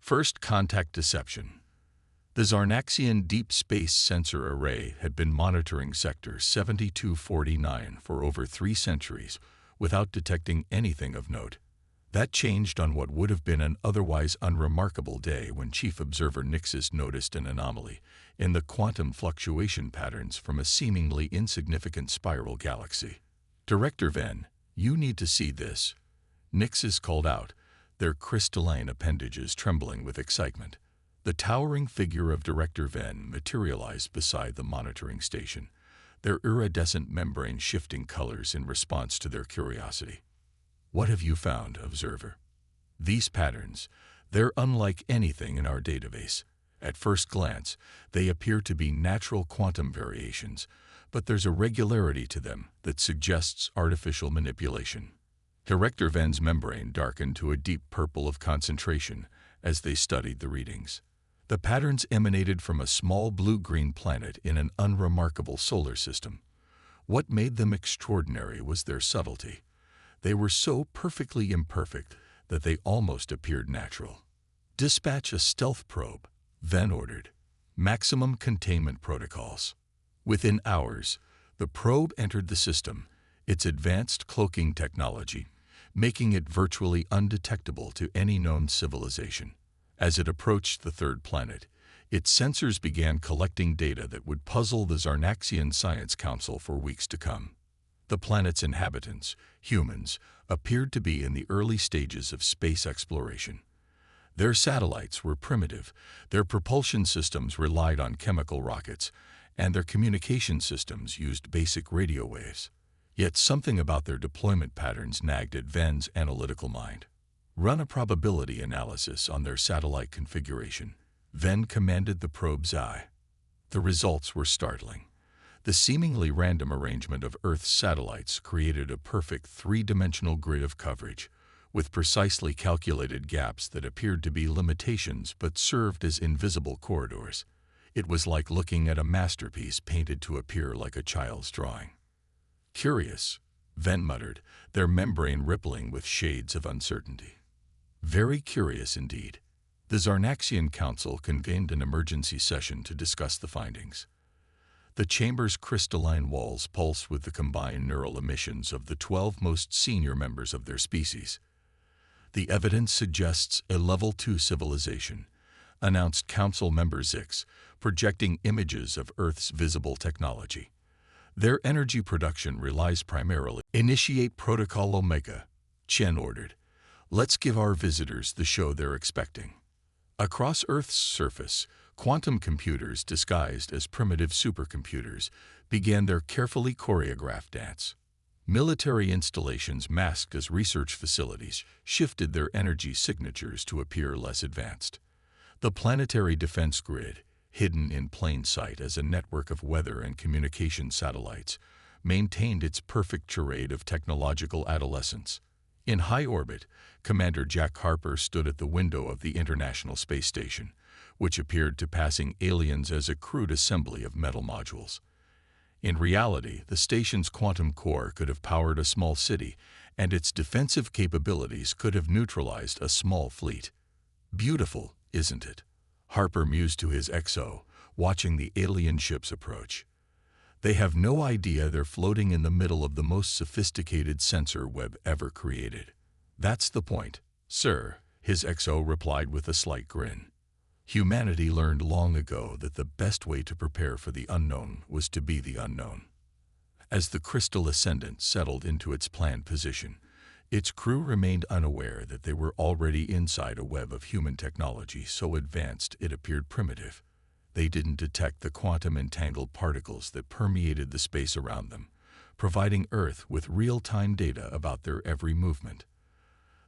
First contact deception. The Zarnaxian Deep Space Sensor Array had been monitoring Sector 7249 for over 3 centuries without detecting anything of note. That changed on what would have been an otherwise unremarkable day when Chief Observer Nixis noticed an anomaly in the quantum fluctuation patterns from a seemingly insignificant spiral galaxy. "Director Venn, you need to see this," Nixis called out, their crystalline appendages trembling with excitement. The towering figure of Director Venn materialized beside the monitoring station, their iridescent membrane shifting colors in response to their curiosity. "What have you found, Observer?" "These patterns, they're unlike anything in our database. At first glance, they appear to be natural quantum variations, but there's a regularity to them that suggests artificial manipulation." Director Venn's membrane darkened to a deep purple of concentration as they studied the readings. The patterns emanated from a small blue-green planet in an unremarkable solar system. What made them extraordinary was their subtlety. They were so perfectly imperfect that they almost appeared natural. "Dispatch a stealth probe," Venn ordered. "Maximum containment protocols." Within hours, the probe entered the system, its advanced cloaking technology making it virtually undetectable to any known civilization. As it approached the third planet, its sensors began collecting data that would puzzle the Zarnaxian Science Council for weeks to come. The planet's inhabitants, humans, appeared to be in the early stages of space exploration. Their satellites were primitive, their propulsion systems relied on chemical rockets, and their communication systems used basic radio waves. Yet something about their deployment patterns nagged at Venn's analytical mind. "Run a probability analysis on their satellite configuration," Venn commanded the probe's eye. The results were startling. The seemingly random arrangement of Earth's satellites created a perfect three-dimensional grid of coverage, with precisely calculated gaps that appeared to be limitations but served as invisible corridors. It was like looking at a masterpiece painted to appear like a child's drawing. "Curious," Venn muttered, their membrane rippling with shades of uncertainty. "Very curious indeed." The Zarnaxian Council convened an emergency session to discuss the findings. The chamber's crystalline walls pulsed with the combined neural emissions of the 12 most senior members of their species. "The evidence suggests a Level 2 civilization," announced Council Member Zix, projecting images of Earth's visible technology. "Their energy production relies primarily." "Initiate Protocol Omega," Chen ordered. "Let's give our visitors the show they're expecting." Across Earth's surface, quantum computers disguised as primitive supercomputers began their carefully choreographed dance. Military installations masked as research facilities shifted their energy signatures to appear less advanced. The planetary defense grid, hidden in plain sight as a network of weather and communication satellites, maintained its perfect charade of technological adolescence. In high orbit, Commander Jack Harper stood at the window of the International Space Station, which appeared to passing aliens as a crude assembly of metal modules. In reality, the station's quantum core could have powered a small city, and its defensive capabilities could have neutralized a small fleet. "Beautiful, isn't it?" Harper mused to his XO, watching the alien ships approach. "They have no idea they're floating in the middle of the most sophisticated sensor web ever created." "That's the point, sir," his XO replied with a slight grin. "Humanity learned long ago that the best way to prepare for the unknown was to be the unknown." As the Crystal Ascendant settled into its planned position, its crew remained unaware that they were already inside a web of human technology so advanced it appeared primitive. They didn't detect the quantum-entangled particles that permeated the space around them, providing Earth with real-time data about their every movement.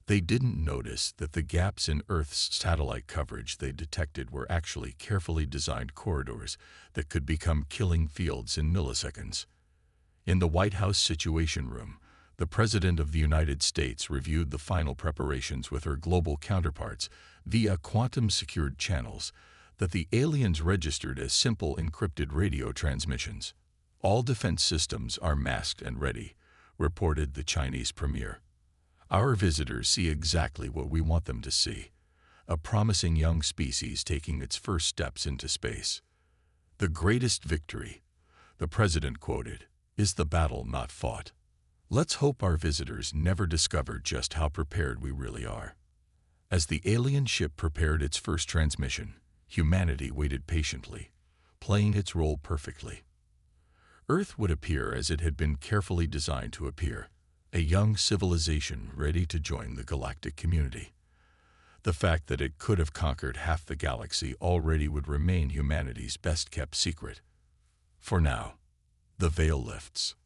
They didn't notice that the gaps in Earth's satellite coverage they detected were actually carefully designed corridors that could become killing fields in milliseconds. In the White House Situation Room, the President of the United States reviewed the final preparations with her global counterparts via quantum-secured channels that the aliens registered as simple encrypted radio transmissions. "All defense systems are masked and ready," reported the Chinese premier. "Our visitors see exactly what we want them to see: a promising young species taking its first steps into space. "The greatest victory," the president quoted, "is the battle not fought." Let's hope our visitors never discover just how prepared we really are. As the alien ship prepared its first transmission, humanity waited patiently, playing its role perfectly. Earth would appear as it had been carefully designed to appear, a young civilization ready to join the galactic community. The fact that it could have conquered half the galaxy already would remain humanity's best-kept secret. For now, the veil lifts.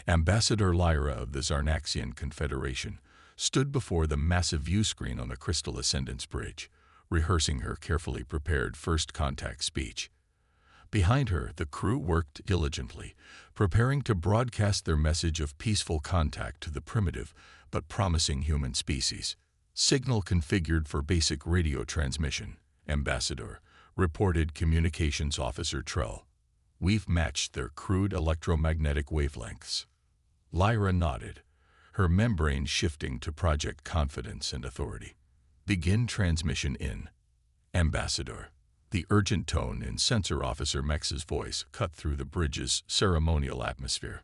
Ambassador Lyra of the Zarnaxian Confederation stood before the massive view screen on the Crystal Ascendance Bridge, rehearsing her carefully prepared first contact speech. Behind her, the crew worked diligently, preparing to broadcast their message of peaceful contact to the primitive but promising human species. "Signal configured for basic radio transmission," Ambassador reported Communications Officer Trell. "We've matched their crude electromagnetic wavelengths." Lyra nodded, her membrane shifting to project confidence and authority. "Begin transmission in." Ambassador. The urgent tone in Sensor Officer Mex's voice cut through the bridge's ceremonial atmosphere.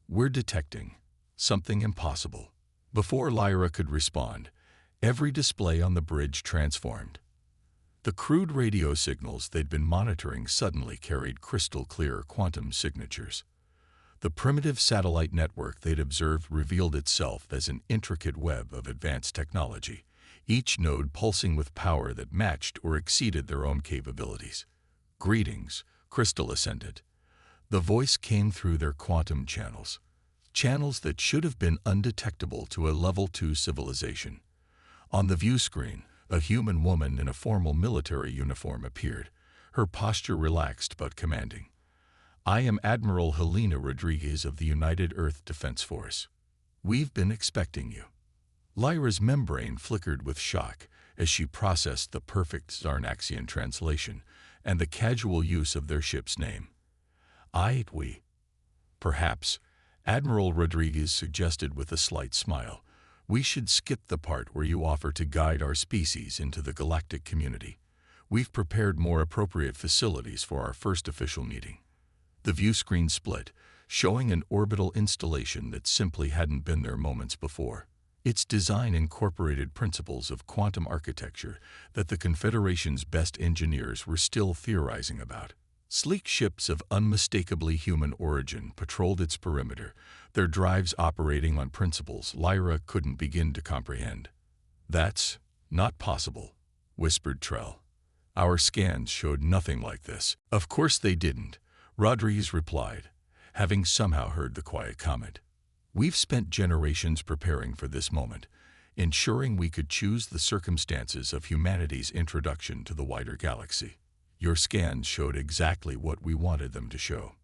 "We're detecting something impossible." Before Lyra could respond, every display on the bridge transformed. The crude radio signals they'd been monitoring suddenly carried crystal-clear quantum signatures. The primitive satellite network they'd observed revealed itself as an intricate web of advanced technology, each node pulsing with power that matched or exceeded their own capabilities. "Greetings, Crystal Ascendant." The voice came through their quantum channels, channels that should have been undetectable to a Level 2 civilization. On the view screen, a human woman in a formal military uniform appeared, her posture relaxed but commanding. "I am Admiral Helena Rodriguez of the United Earth Defense Force. We've been expecting you." Lyra's membrane flickered with shock as she processed the perfect Zarnaxian translation and the casual use of their ship's name. "We." "Perhaps," Admiral Rodriguez suggested with a slight smile, "we should skip the part where you offer to guide our species into the galactic community. We've prepared more appropriate facilities for our first official meeting." The view screen split, showing an orbital installation that simply hadn't been there moments before. Its design incorporated principles of quantum architecture that the Confederation's best engineers were still theorizing about. Sleek ships of unmistakably human origin patrolled its perimeter, their drives operating on principles Lyra couldn't begin to comprehend. "That's not possible," whispered Trell. "Our scans showed nothing like this." "Of course they didn't," Rodriguez replied, having somehow heard the quiet comment. "We've spent generations preparing for this moment, ensuring we could choose the circumstances of humanity's introduction to the wider galaxy. Your scans showed exactly what we wanted them to show."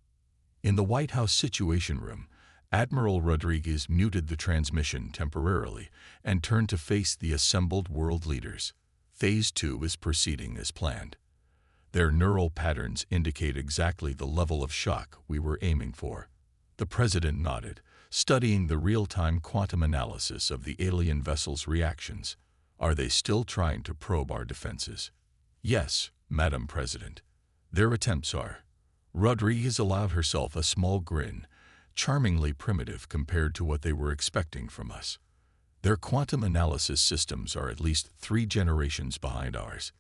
In the White House Situation Room, Admiral Rodriguez muted the transmission temporarily and turned to face the assembled world leaders. "Phase 2 is proceeding as planned. Their neural patterns indicate exactly the level of shock we were aiming for." The president nodded, studying the real-time quantum analysis of the alien vessel's reactions. "Are they still trying to probe our defenses?" "Yes, Madam President. Their attempts are." Rodriguez allowed herself a small grin, charmingly primitive compared to what they were expecting from us. "Their quantum analysis systems are at least 3 generations behind ours.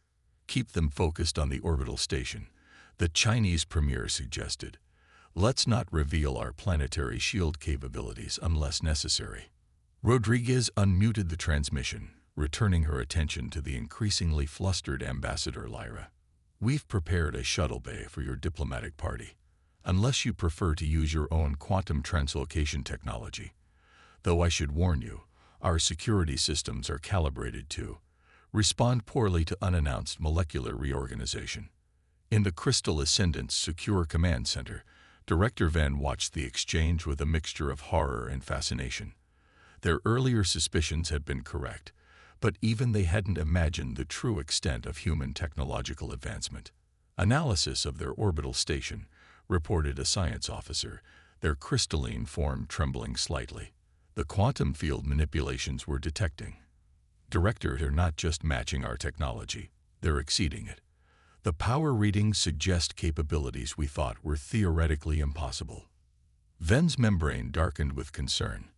Keep them focused on the orbital station," the Chinese premier suggested. "Let's not reveal our planetary shield capabilities unless necessary." Rodriguez unmuted the transmission, returning her attention to the increasingly flustered Ambassador Lyra. "We've prepared a shuttle bay for your diplomatic party, unless you prefer to use your own quantum translocation technology. Though I should warn you, our security systems are calibrated to respond poorly to unannounced molecular reorganization." In the Crystal Ascendant's Secure Command Center, Director Venn watched the exchange with a mixture of horror and fascination. Their earlier suspicions had been correct, but even they hadn't imagined the true extent of human technological advancement. "Analysis of their orbital station," reported a science officer, their crystalline form trembling slightly. "The quantum field manipulations we're detecting. Director, they're not just matching our technology, they're exceeding it. The power readings suggest capabilities we thought were theoretically impossible. Ven's membrane darkened with concern.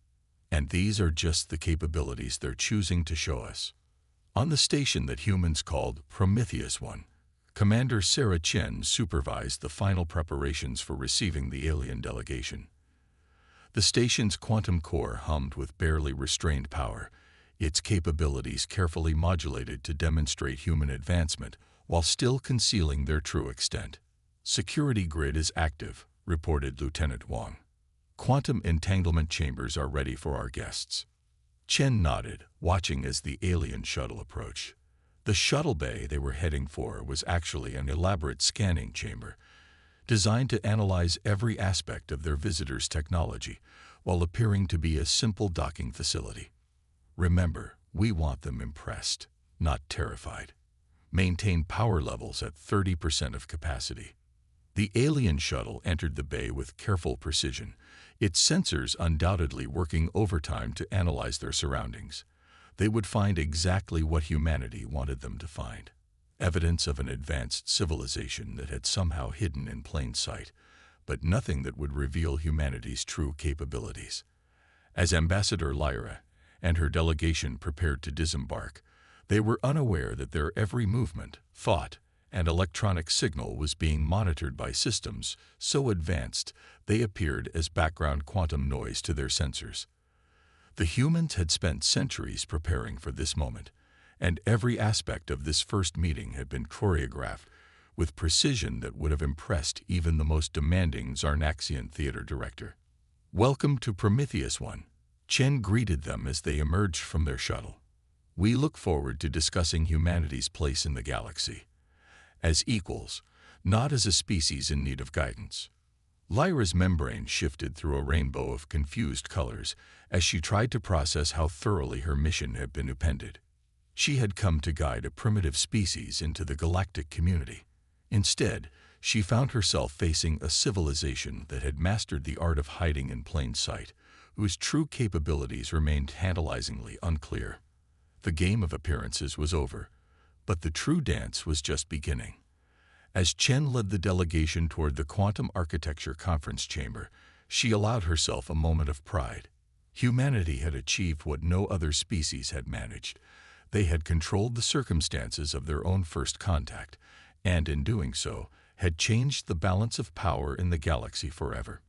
And these are just the capabilities they're choosing to show us. On the station that humans called Prometheus 1, Commander Sarah Chen supervised the final preparations for receiving the alien delegation. The station's quantum core hummed with barely restrained power, its capabilities carefully modulated to demonstrate human advancement while still concealing their true extent. "Security grid is active," reported Lieutenant Wang. "Quantum entanglement chambers are ready for our guests." Chen nodded, watching as the alien shuttle approached. The shuttle bay they were heading for was actually an elaborate scanning chamber, designed to analyze every aspect of their visitors' technology while appearing to be a simple docking facility. "Remember, we want them impressed, not terrified. Maintain power levels at 30% of capacity." The alien shuttle entered the bay with careful precision, its sensors undoubtedly working overtime to analyze their surroundings. They would find exactly what humanity wanted them to find: evidence of an advanced civilization that had somehow hidden in plain sight, but nothing that would reveal humanity's true capabilities. As Ambassador Lyra and her delegation prepared to disembark, they were unaware that their every movement, thought, and electronic signal was being monitored by systems so advanced they appeared as background quantum noise to their sensors. The humans had spent centuries preparing for this moment, and every aspect of this first meeting had been choreographed with precision that would have impressed even the most demanding Zarnaxian theater director. "Welcome to Prometheus 1. Chen greeted them as they emerged from their shuttle. "We look forward to discussing humanity's place in the galaxy. As equals, not as a species in need of guidance." Lyra's membrane shifted through a rainbow of confused colors as she tried to process how thoroughly her mission had been upended. She had come to guide a primitive species into the galactic community. Instead, she found herself facing a civilization that had mastered the art of hiding in plain sight, whose true capabilities remained tantalizingly unclear. The game of appearances was over, but the true dance was just beginning. As Chen led the delegation toward the Quantum Architecture Conference Chamber, she allowed herself a moment of pride. Humanity had achieved what no other species had managed. They had controlled the circumstances of their own first contact, and in doing so, had changed the balance of power in the galaxy forever.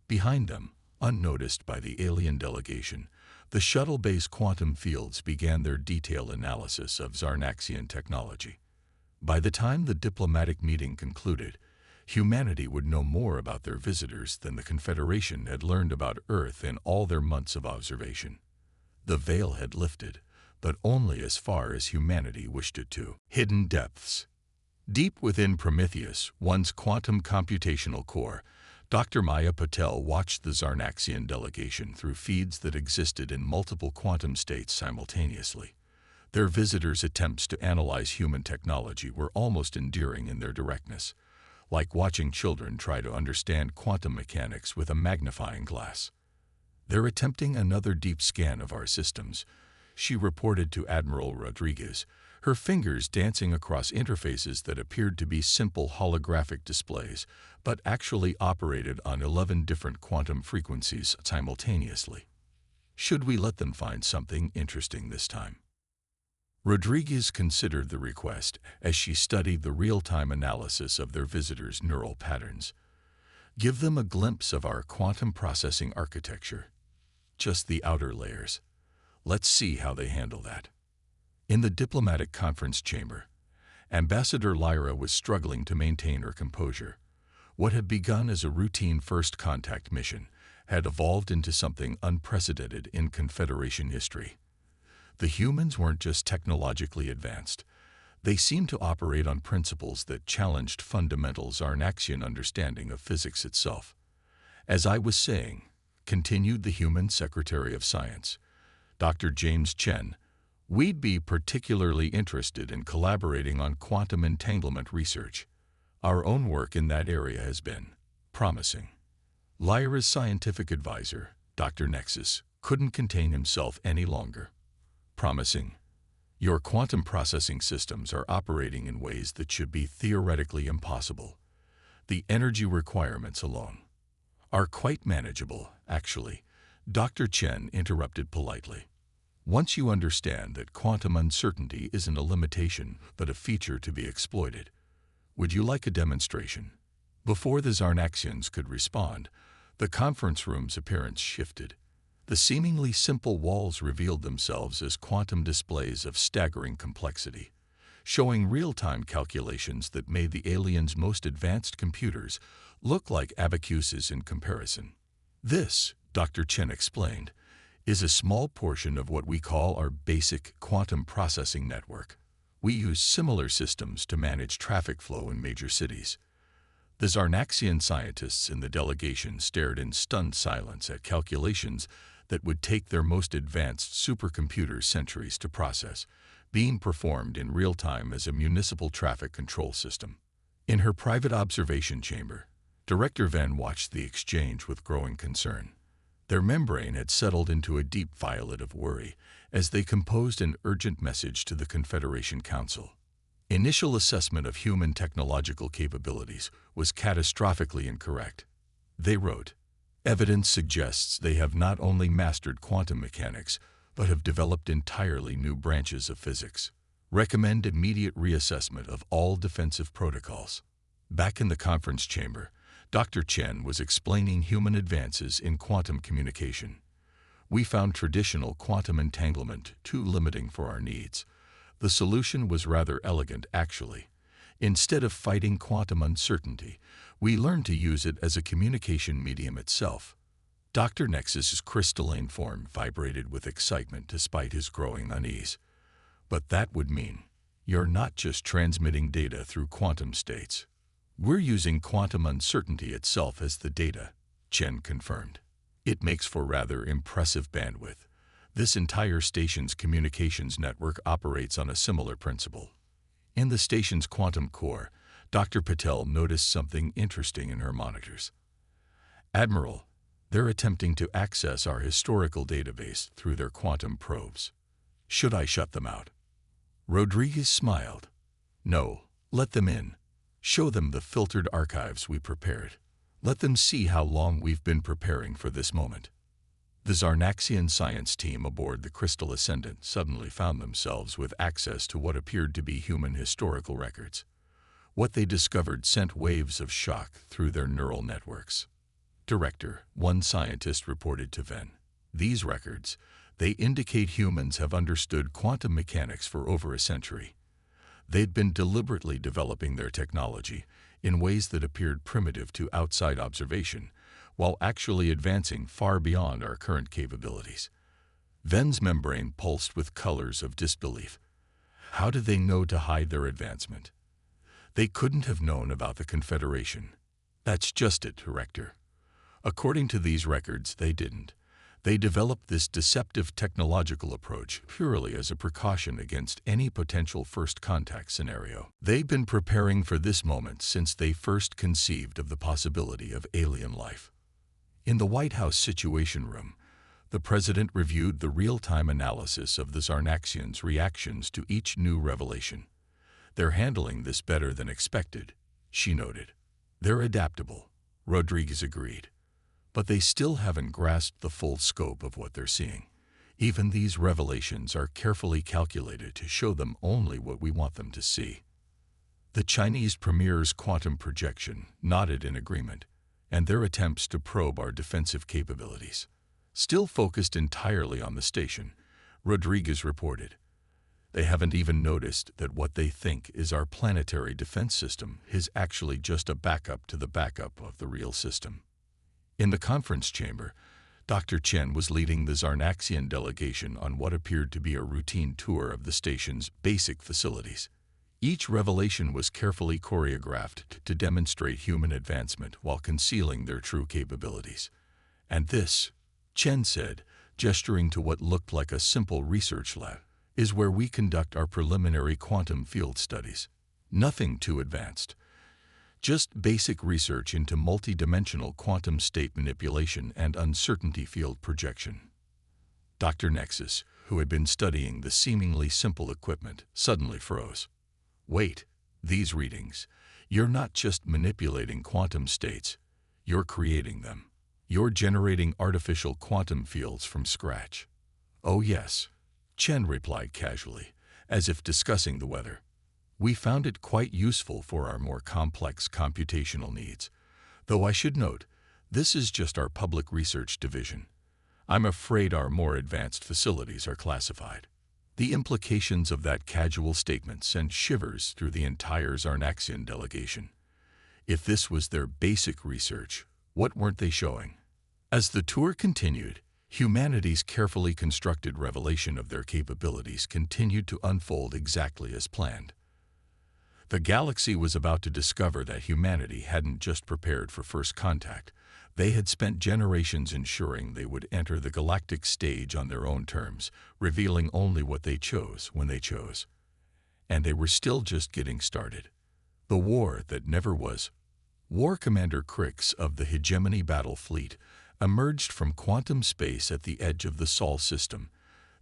Behind them, unnoticed by the alien delegation, the shuttle bay's quantum fields began their detailed analysis of Zarnaxian technology. By the time the diplomatic meeting concluded, humanity would know more about their visitors than the Confederation had learned about Earth in all their months of observation. The veil had lifted, but only as far as humanity wished it to. Hidden depths. Deep within Prometheus, one's quantum computational core, Dr. Maya Patel watched the Zarnaxian delegation through feeds that existed in multiple quantum states simultaneously. Their visitors' attempts to analyze human technology were almost endearing in their directness, like watching children try to understand quantum mechanics with a magnifying glass. "They're attempting another deep scan of our systems," she reported to Admiral Rodriguez, her fingers dancing across interfaces that appeared to be simple holographic displays, but actually operated on 11 different quantum frequencies simultaneously. "Should we let them find something interesting this time?" Rodriguez considered the request as she studied the real-time analysis of their visitors' neural patterns. "Give them a glimpse of our quantum processing architecture. Just the outer layers. Let's see how they handle that." In the diplomatic conference chamber, Ambassador Lyra was struggling to maintain her composure. What had begun as a routine first contact mission had evolved into something unprecedented in Confederation history. The humans weren't just technologically advanced. They seemed to operate on principles that challenged fundamental Zarnaxian understanding of physics itself. "As I was saying," continued the human Secretary of Science, Dr. James Chen, "we'd be particularly interested in collaborating on quantum entanglement research. Our own work in that area has been promising." Lyra's scientific advisor, Dr. Nexus, couldn't contain himself any longer. "Promising? Your quantum processing systems are operating in ways that should be theoretically impossible. The energy requirements alone are quite manageable, actually," Dr. Chen interrupted politely. "Once you understand that quantum uncertainty isn't a limitation but a feature to be exploited, would you like a demonstration?" Before the Zarnaxians could respond, the conference room's appearance shifted. The seemingly simple walls revealed themselves as quantum displays of staggering complexity, showing real-time calculations that made the aliens' most advanced computers look like abacuses in comparison. "This," Dr. Chen explained, "is a small portion of what we call our basic quantum processing network. We use similar systems to manage traffic flow in major cities." The Zarnaxian scientists in the delegation stared in stunned silence at calculations that would take their most advanced supercomputers centuries to process, being performed in real time as a municipal traffic control system. In her private observation chamber, Director Ven watched the exchange with growing concern. Their membrane had settled into a deep violet of worry as they composed an urgent message to the Confederation Council. Initial assessment of human technological capabilities was catastrophically incorrect. They wrote, "Evidence suggests they have not only mastered quantum mechanics, but have developed entirely new branches of physics. Recommend immediate reassessment of all defensive protocols." Back in the conference chamber, Dr. Chen was explaining human advances in quantum communication. "We found traditional quantum entanglement too limiting for our needs. The solution was rather elegant, actually. Instead of fighting quantum uncertainty, we learned to use it as a communication medium itself." Dr. Nexus's crystalline form vibrated with excitement despite his growing unease. "But that would mean you're not just transmitting data through quantum states. We're using quantum uncertainty itself as the data," Chen confirmed. "It makes for rather impressive bandwidth. This entire station's communications network operates on a similar principle." In the station's quantum core, Dr. Patel noticed something interesting in her monitors. "Admiral, they're attempting to access our historical database through their quantum probes. Should I shut them out?" Rodriguez smiled. "No, let them in. Show them the filtered archives we prepared. Let them see how long we've been preparing for this moment." The Zarnaxian science team aboard the Crystal Ascendant suddenly found themselves with access to what appeared to be human historical records. What they discovered sent waves of shock through their neural networks. "Director," one scientist reported to Ven, "these records, they indicate humans have understood quantum mechanics for over a century. They'd been deliberately developing their technology in ways that appeared primitive to outside observation, while actually advancing far beyond our current capabilities." Ven's membrane pulsed with colors of disbelief. How did they know to hide their advancement? They couldn't have known about the Confederation. That's just it, Director. According to these records, they didn't. They developed this deceptive technological approach purely as a precaution against any potential first contact scenario. They've been preparing for this moment since they first conceived of the possibility of alien life. In the White House Situation Room, the President reviewed the real-time analysis of the Zarnaxians' reactions to each new revelation. "They're handling this better than expected," she noted. "They're adaptable," Rodriguez agreed. "But they still haven't grasped the full scope of what they're seeing. Even these revelations are carefully calculated to show them only what we want them to see." The Chinese premier's quantum projection nodded in agreement, and their attempts to probe our defensive capabilities. Still focused entirely on the station, Rodriguez reported. "They haven't even noticed that what they think is our planetary defense system is actually just a backup to the backup of the real system." In the conference chamber, Dr. Chen was leading the Zarnaxian delegation on what appeared to be a routine tour of the station's basic facilities. Each revelation was carefully choreographed to demonstrate human advancement while concealing their true capabilities. "And this," Chen said, gesturing to what looked like a simple research lab, "is where we conduct our preliminary quantum field studies. Nothing too advanced. Just basic research into multidimensional quantum state manipulation and uncertainty field projection." Dr. Nexus, who had been studying the seemingly simple equipment, suddenly froze. Wait, these readings. You're not just manipulating quantum states, you're creating them. You're generating artificial quantum fields from scratch. Oh yes, Chen replied casually, as if discussing the weather. We found it quite useful for our more complex computational needs. Though I should note, this is just our public research division. I'm afraid our more advanced facilities are classified. The implications of that casual statement sent shivers through the entire Zarnaxian delegation. If this was their basic research, what weren't they showing? As the tour continued, humanity's carefully constructed revelation of their capabilities continued to unfold exactly as planned. The galaxy was about to discover that humanity hadn't just prepared for first contact. They had spent generations ensuring they would enter the galactic stage on their own terms, revealing only what they chose when they chose. And they were still just getting started. The war that never was. War Commander Crix of the Hegemony Battle Fleet emerged from quantum space at the edge of the Sol system,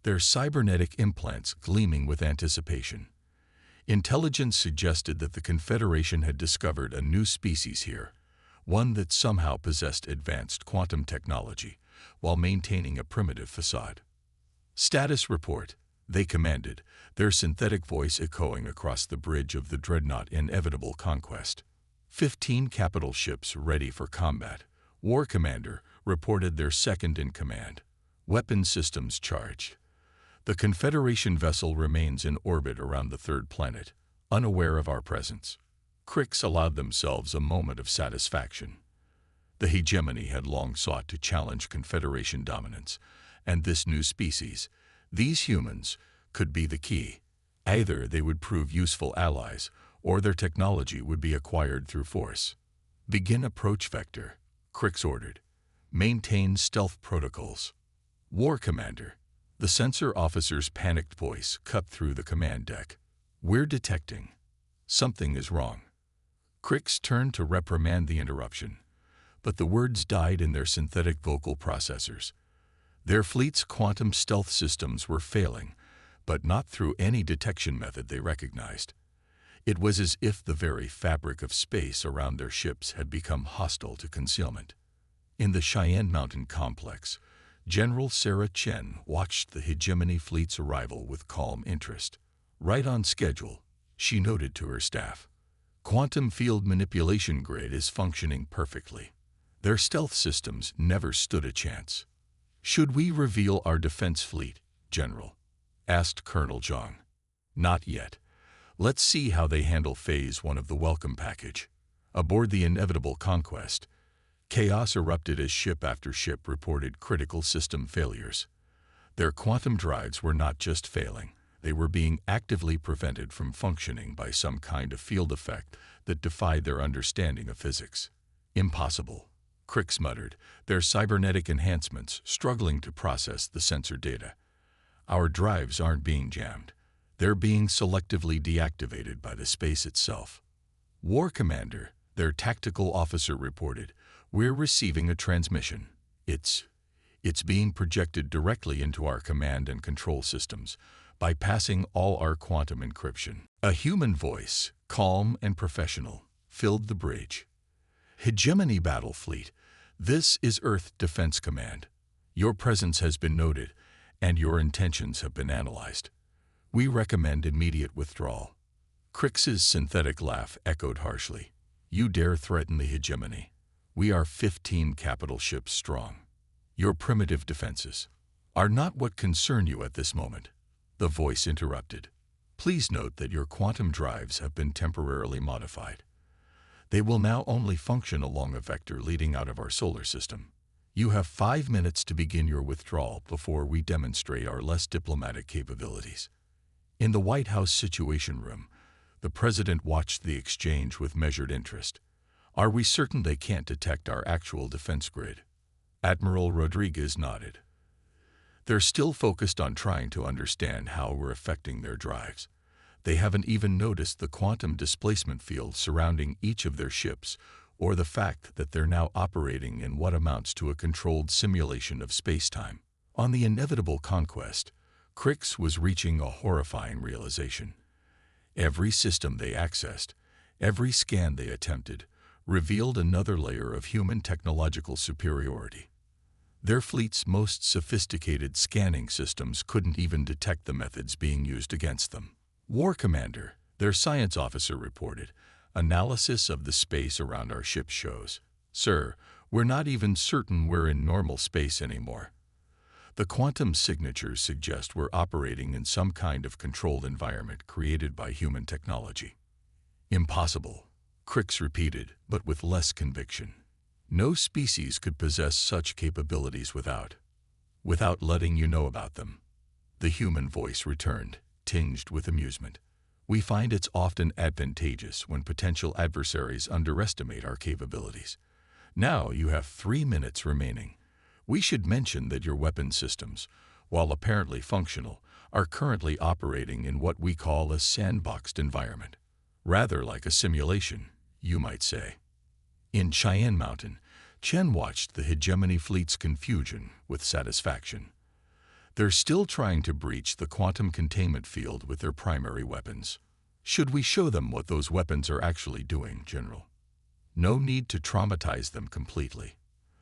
their cybernetic implants gleaming with anticipation. Intelligence suggested that the Confederation had discovered a new species here, one that somehow possessed advanced quantum technology while maintaining a primitive facade. Status report, they commanded, their synthetic voice echoing across the bridge of the dreadnought Inevitable Conquest. 15 capital ships ready for combat. War Commander reported their second in command. Weapon systems charged. The Confederation vessel remains in orbit around the third planet, unaware of our presence. Crix allowed themselves a moment of satisfaction. The hegemony had long sought to challenge Confederation dominance, and this new species, these humans, could be the key. Either they would prove useful allies, or their technology would be acquired through force. Begin approach vector, Crix ordered. Maintain stealth protocols. War Commander. The sensor officer's panicked voice cut through the command deck. We're detecting. Something is wrong. Crix turned to reprimand the interruption, but the words died in their synthetic vocal processors. Their fleet's quantum stealth systems were failing, but not through any detection method they recognized. It was as if the very fabric of space around their ships had become hostile to concealment. In the Cheyenne Mountain complex, General Sarah Chen watched the hegemony fleet's arrival with calm interest. Right on schedule, she noted to her staff. Quantum field manipulation grid is functioning perfectly. Their stealth systems never stood a chance. Should we reveal our defense fleet, General? Asked Colonel Zhang. Not yet. Let's see how they handle Phase 1 of the welcome package. Aboard the Inevitable Conquest, chaos erupted as ship after ship reported critical system failures. Their quantum drives were not just failing, they were being actively prevented from functioning by some kind of field effect that defied their understanding of physics. Impossible, Crix muttered, their cybernetic enhancements struggling to process the sensor data. Our drives aren't being jammed. They're being selectively deactivated by the space itself. War Commander, their tactical officer reported, we're receiving a transmission. It's being projected directly into our command and control systems, bypassing all our quantum encryption. A human voice, calm and professional, filled the bridge. Hegemony Battle Fleet, this is Earth Defense Command. Your presence has been noted, and your intentions have been analyzed. We recommend immediate withdrawal. Crix's synthetic laugh echoed harshly. You dare threaten the hegemony? We are 15 capital ships strong. Your primitive defenses are not what concern you at this moment. The voice interrupted. Please note that your quantum drives have been temporarily modified. They will now only function along a vector leading out of our solar system. You have 5 minutes to begin your withdrawal before we demonstrate our less diplomatic capabilities. In the White House Situation Room, the president watched the exchange with measured interest. Are we certain they can't detect our actual defense grid? Admiral Rodriguez nodded. They're still focused on trying to understand how we're affecting their drives. They haven't even noticed the quantum displacement field surrounding each of their ships, or the fact that they're now operating in what amounts to a controlled simulation of space-time. On the Inevitable Conquest, Crix was reaching a horrifying realization. Every system they accessed, every scan they attempted, revealed another layer of human technological superiority. Their fleet's most sophisticated scanning systems couldn't even detect the methods being used against them. War Commander, their science officer reported, analysis of the space around our ship shows, "Sir, we're not even certain we're in normal space anymore. The quantum signatures suggest we're operating in some kind of controlled environment created by human technology." "Impossible," Crix repeated, but with less conviction. "No species could possess such capabilities without letting you know about them." The human voice returned, tinged with amusement. "We find it's often advantageous when potential adversaries underestimate our capabilities. Now you have 3 minutes remaining. We should mention that your weapon systems, while apparently functional, are currently operating in what we call a sandboxed environment. Rather like a simulation, you might say." In Cheyenne Mountain, Chen watched the hegemony fleet's confusion with satisfaction. "They're still trying to breach the quantum containment field with their primary weapons. Should we show them what those weapons are actually doing, General? No need to traumatize them completely.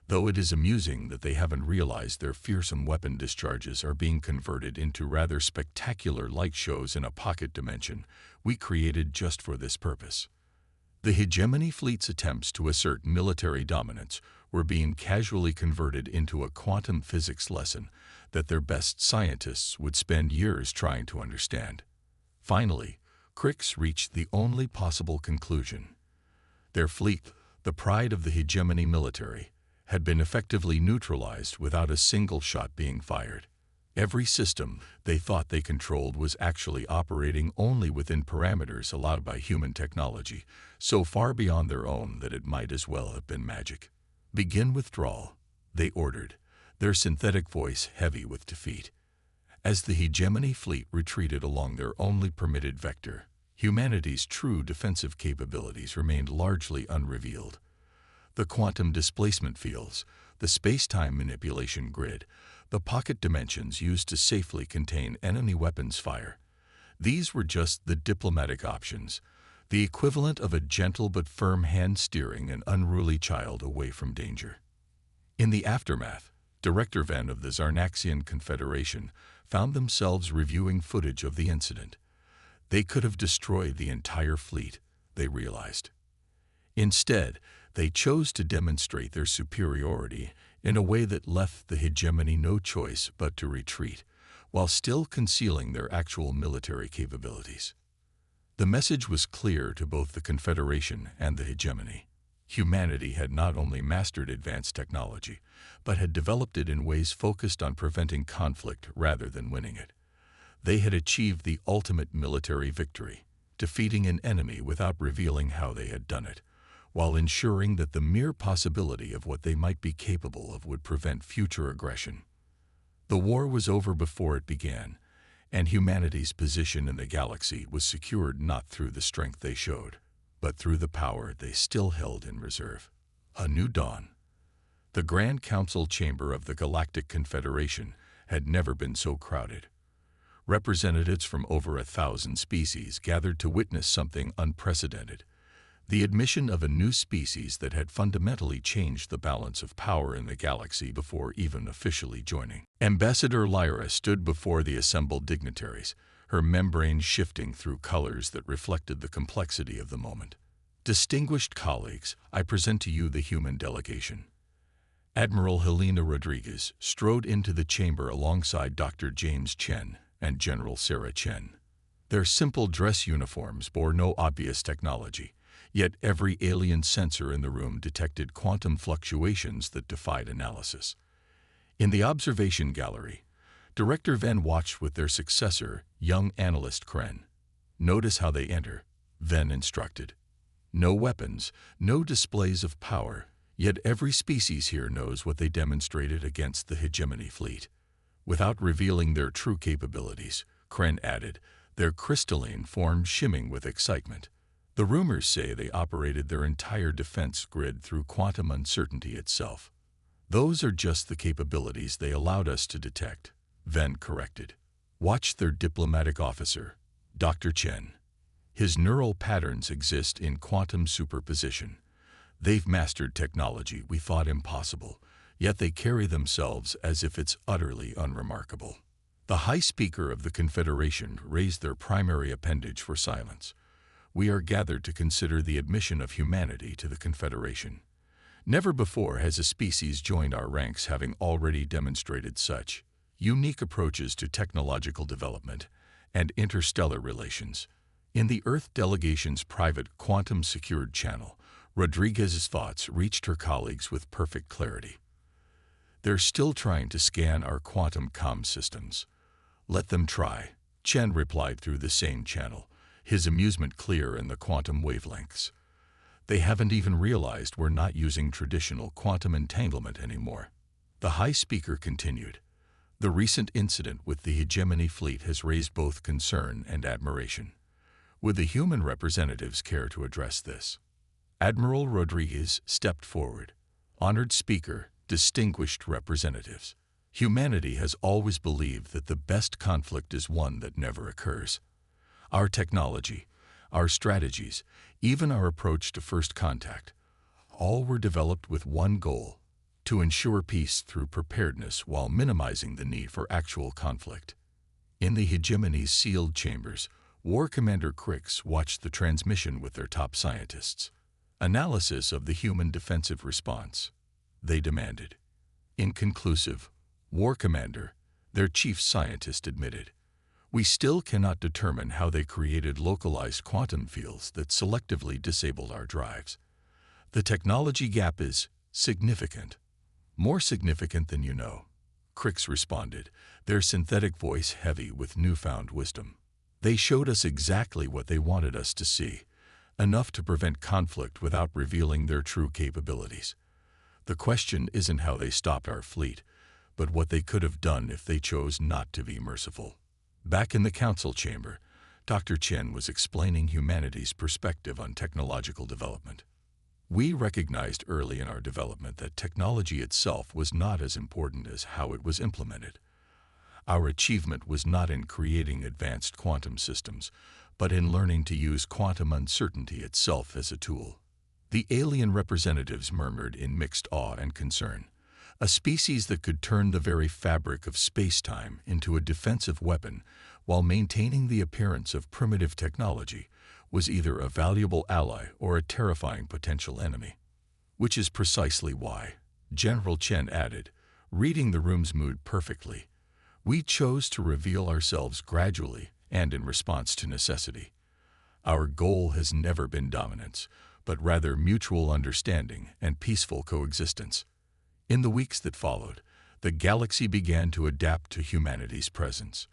Though it is amusing that they haven't realized their fearsome weapon discharges are being converted into rather spectacular light shows in a pocket dimension we created just for this purpose." The hegemony fleet's attempts to assert military dominance were being casually converted into a quantum physics lesson that their best scientists would spend years trying to understand. Finally, Crix reached the only possible conclusion. Their fleet, the pride of the hegemony military, had been effectively neutralized without a single shot being fired. Every system they thought they controlled was actually operating only within parameters allowed by human technology, so far beyond their own that it might as well have been magic. "Begin withdrawal," they ordered, their synthetic voice heavy with defeat. As the hegemony fleet retreated along their only permitted vector, humanity's true defensive capabilities remained largely unrevealed. The quantum displacement fields, the space-time manipulation grid, the pocket dimensions used to safely contain enemy weapons fire. These were just the diplomatic options, the equivalent of a gentle but firm hand steering an unruly child away from danger. In the aftermath, Director Venn of the Zarnaxian Confederation found themselves reviewing footage of the incident. They could have destroyed the entire fleet, they realized. Instead, they chose to demonstrate their superiority in a way that left the hegemony no choice but to retreat, while still concealing their actual military capabilities. The message was clear to both the Confederation and the hegemony. Humanity had not only mastered advanced technology, but had developed it in ways focused on preventing conflict rather than winning it. They had achieved the ultimate military victory, defeating an enemy without revealing how they had done it, while ensuring that the mere possibility of what they might be capable of would prevent future aggression. The war was over before it began, and humanity's position in the galaxy was secured not through the strength they showed, but through the power they still held in reserve. A new dawn. The Grand Council chamber of the Galactic Confederation had never been so crowded. Representatives from over 1,000 species gathered to witness something unprecedented. The admission of a new species that had fundamentally changed the balance of power in the galaxy before even officially joining. Ambassador Lyra stood before the assembled dignitaries, her membrane shifting through colors that reflected the complexity of the moment. "Distinguished colleagues, I present to you the human delegation." Admiral Helena Rodriguez strode into the chamber alongside Dr. James Chen and General Sarah Chen. Their simple dress uniforms bore no obvious technology, yet every alien sensor in the room detected quantum fluctuations that defied analysis. In the observation gallery, Director Venn watched with their successor, young analyst Kren. "Notice how they enter," Venn instructed. "No weapons, no displays of power, yet every species here knows what they demonstrated against the hegemony fleet." Without revealing their true capabilities, Kren added, their crystalline form shimming with excitement. "The rumors say they operated their entire defense grid through quantum uncertainty itself." "Those are just the capabilities they allowed us to detect," Venn corrected. Watch their diplomatic officer, Dr. Chen. His neural patterns exist in quantum superposition. They've mastered technology we thought impossible, yet they carry themselves as if it's utterly unremarkable. The High Speaker of the Confederation raised their primary appendage for silence. We are gathered to consider the admission of humanity to the Confederation. Never before has a species joined our ranks having already demonstrated such unique approaches to technological development and interstellar relations. In the Earth delegation's private quantum-secured channel, Rodriguez's thoughts reached her colleagues with perfect clarity. They're still trying to scan our quantum comm systems. Let them try, Chen replied through the same channel, his amusement clear in the quantum wavelengths. They haven't even realized we're not using traditional quantum entanglement anymore. The High Speaker continued. The recent incident with the hegemony fleet has raised both concern and admiration. Would the human representatives care to address this? Admiral Rodriguez stepped forward. Honored Speaker, distinguished representatives, humanity has always believed that the best conflict is one that never occurs. Our technology, our strategies, even our approach to first contact, all were developed with one goal: to ensure peace through preparedness while minimizing the need for actual conflict. In the hegemony's sealed chambers, War Commander Crix watched the transmission with their top scientists. Analysis of the human defensive response, they demanded. Inconclusive, War Commander, their chief scientist admitted. We still cannot determine how they created localized quantum fields that selectively disabled our drives. The technology gap is significant. More significant than you know, Crix responded, their synthetic voice heavy with newfound wisdom. They showed us exactly what they wanted us to see, enough to prevent conflict without revealing their true capabilities. The question isn't how they stopped our fleet, but what they could have done if they chose not to be merciful. Back in the council chamber, Dr. Chen was explaining humanity's perspective on technological development. We recognized early in our development that technology itself was not as important as how it was implemented. Our achievement was not in creating advanced quantum systems, but in learning to use quantum uncertainty itself as a tool. The alien representatives murmured in mixed awe and concern. A species that could turn the very fabric of space-time into a defensive weapon while maintaining the appearance of primitive technology was either a valuable ally or a terrifying potential enemy. Which is precisely why, General Chen added, reading the room's mood perfectly, we chose to reveal ourselves gradually and in response to necessity. Our goal has never been dominance, but rather mutual understanding and peaceful coexistence. In the weeks that followed, the galaxy began to adapt to humanity's presence.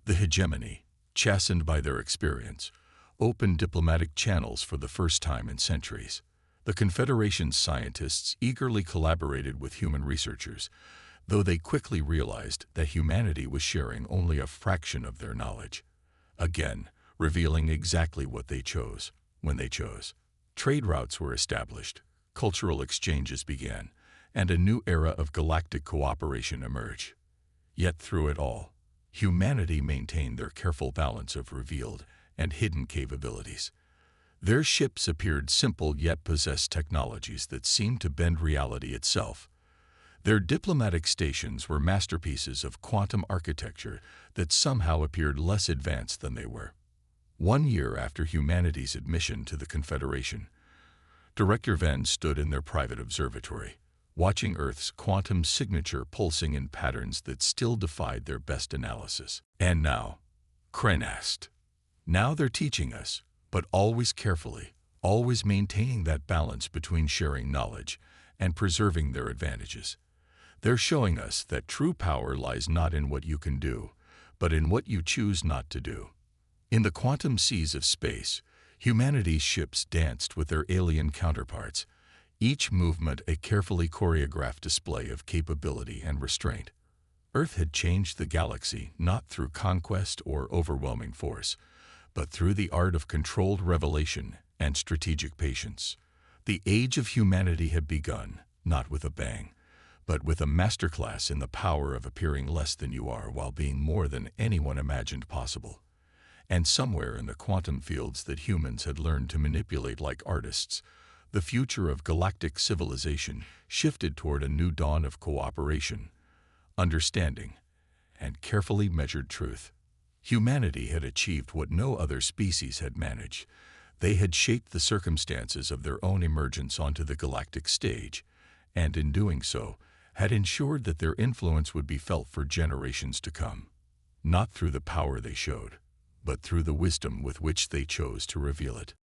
The hegemony, chastened by their experience, opened diplomatic channels for the first time in centuries. The Confederation's scientists eagerly collaborated with human researchers, though they quickly realized that humanity was sharing only a fraction of their knowledge. Again, revealing exactly what they chose, when they chose. Trade routes were established, cultural exchanges began, and a new era of galactic cooperation emerged. Yet through it all, humanity maintained their careful balance of revealed and hidden capabilities. Their ships appeared simple yet possessed technologies that seemed to bend reality itself. Their diplomatic stations were masterpieces of quantum architecture that somehow appeared less advanced than they were. 1 year after humanity's admission to the Confederation, Director Venn stood in their private observatory, watching Earth's quantum signature pulsing in patterns that still defied their best analysis. And now, Kren asked, now they're teaching us, but always carefully, always maintaining that balance between sharing knowledge and preserving their advantages. They're showing us that true power lies not in what you can do, but in what you choose not to do. In the quantum seas of space, humanity's ships danced with their alien counterparts, each movement a carefully choreographed display of capability and restraint. Earth had changed the galaxy not through conquest or overwhelming force, but through the art of controlled revelation and strategic patience. The age of humanity had begun, not with a bang, but with a masterclass in the power of appearing less than you are while being more than anyone imagined possible. And somewhere in the quantum fields that humans had learned to manipulate like artists, the future of galactic civilization shifted toward a new dawn of cooperation, understanding, and carefully measured truth. Humanity had achieved what no other species had managed. They had shaped the circumstances of their own emergence onto the galactic stage, and in doing so, had ensured that their influence would be felt for generations to come, not through the power they showed, but through the wisdom with which they chose to reveal it.